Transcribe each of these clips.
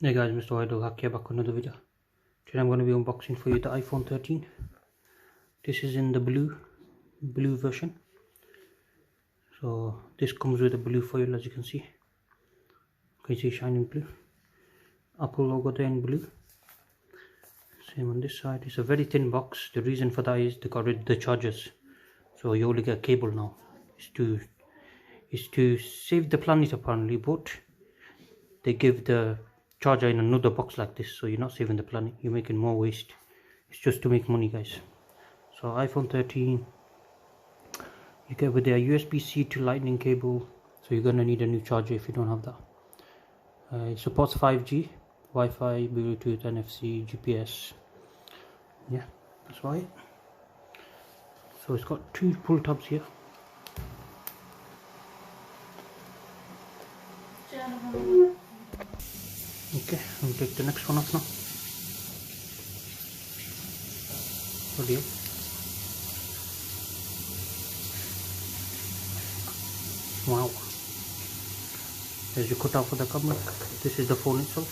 Hey guys, MrWaheedulHaque here, back with another video. Today I'm going to be unboxing for you the iPhone 13. This is in the blue version. So this comes with a blue foil, as you can see. Can you see shining blue? Apple logo there in blue. Same on this side. It's a very thin box. The reason for that is they got rid of the chargers, so you only get a cable now. It's to save the planet apparently, but they give the charger in another box like this, so you're not saving the planet, you're making more waste. It's just to make money, guys. So iPhone 13, you get with their USB-C to lightning cable, so you're gonna need a new charger if you don't have that. It supports 5G, Wi-Fi, Bluetooth, NFC, GPS. Yeah, that's why. So it's got two pull tabs here. Okay, I'll take the next one off now. Oh dear. Wow. There's your cutout for the camera. This is the phone itself.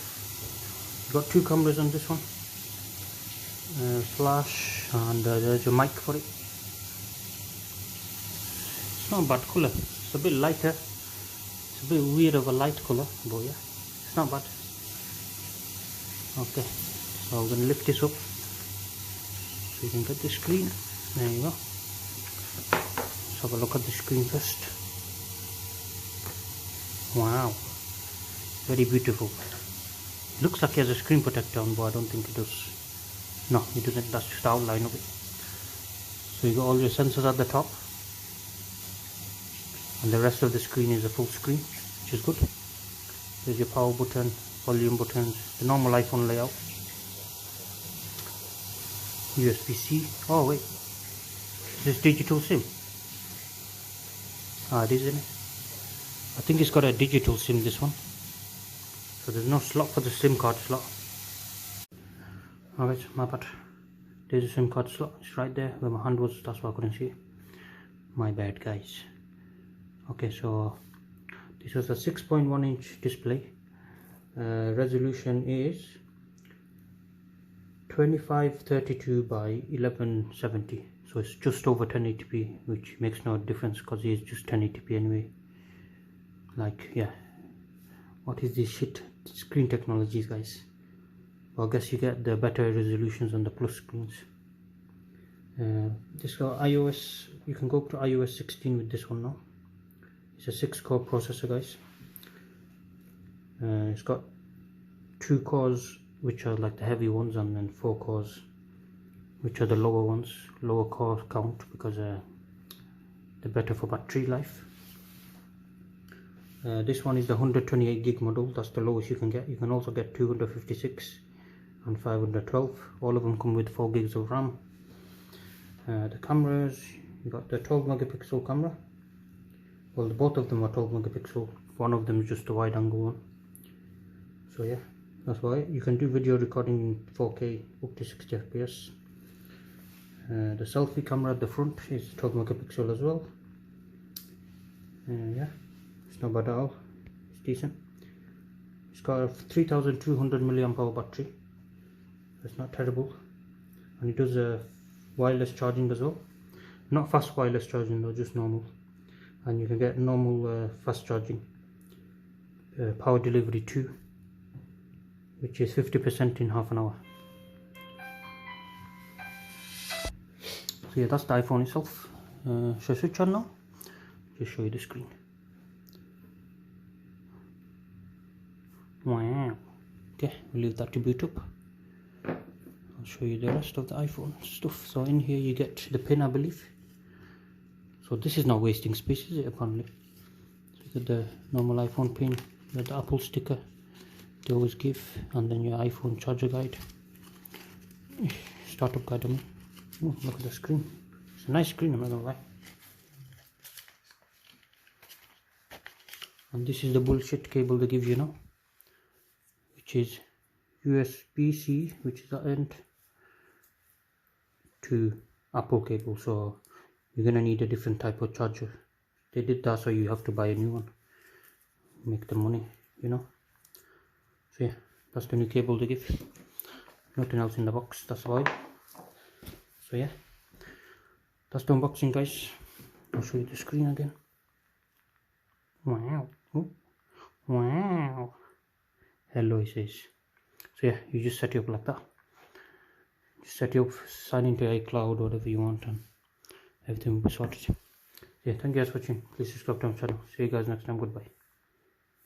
You've got two cameras on this one. Flash, and there's your mic for it. It's not a bad colour. It's a bit lighter. It's a bit weird of a light colour, but yeah, it's not bad. Okay, so I'm going to lift this up so you can get the screen. There you go. Let's have a look at the screen first. Wow, very beautiful. Looks like it has a screen protector on, but I don't think it does. No, it doesn't. That's just the outline of it. So you got all your sensors at the top, and the rest of the screen is a full screen, which is good. There's your power button, volume buttons, the normal iPhone layout. USB-C. Oh wait, is this digital SIM? Ah, it is, isn't it? I think it's got a digital SIM, this one. So there's no slot for the SIM card slot. Alright, my bad. There's a SIM card slot. It's right there where my hand was. That's why I couldn't see it. My bad, guys. Okay, so this was a 6.1 inch display. Resolution is 2532 by 1170, so it's just over 1080p, which makes no difference because it is just 1080p anyway. Like, yeah, what is this shit screen technologies, guys? Well, I guess you get the better resolutions on the plus screens. This got iOS. You can go up to iOS 16 with this one now. It's a 6-core processor, guys. It's got 2 cores, which are like the heavy ones, and then 4 cores, which are the lower ones, lower core count, because they're better for battery life. This one is the 128 gig model. That's the lowest you can get. You can also get 256 and 512. All of them come with 4 gigs of RAM. The cameras, you got the 12 megapixel camera. Well, both of them are 12 megapixel. One of them is just a wide angle one. So yeah, that's why you can do video recording in 4K up to 60 fps. The selfie camera at the front is 12 megapixel as well. Yeah, it's not bad at all. It's decent. It's got a 3200 milliamp hour battery. It's not terrible, and it does a wireless charging as well. Not fast wireless charging though, just normal. And you can get normal fast charging. Power delivery 2. Which is 50% in half an hour. So yeah, that's the iPhone itself. Should I switch on now? Just show you the screen. Wow. Okay, we'll leave that to boot up. I'll show you the rest of the iPhone stuff. So in here you get the pin, I believe. So this is not wasting space, is it, apparently? So you get the normal iPhone pin, you get the Apple sticker they always give, and then your iPhone charger guide, startup guide. I mean, oh, look at the screen. It's a nice screen, I'm not gonna lie. And this is the bullshit cable they give you now, which is USB-C, which is the end, to Apple cable. So you're gonna need a different type of charger. They did that so you have to buy a new one, make the money, you know. So yeah, That's the new cable they give. Nothing else in the box, that's why. So yeah, that's the unboxing, guys. I'll show you the screen again. Wow. Ooh. Wow. Hello, it says. So yeah, you just set it up like that. Just set it up, sign into iCloud, whatever you want, and everything will be sorted. Yeah, thank you guys for watching. Please subscribe to my channel. See you guys next time. Goodbye.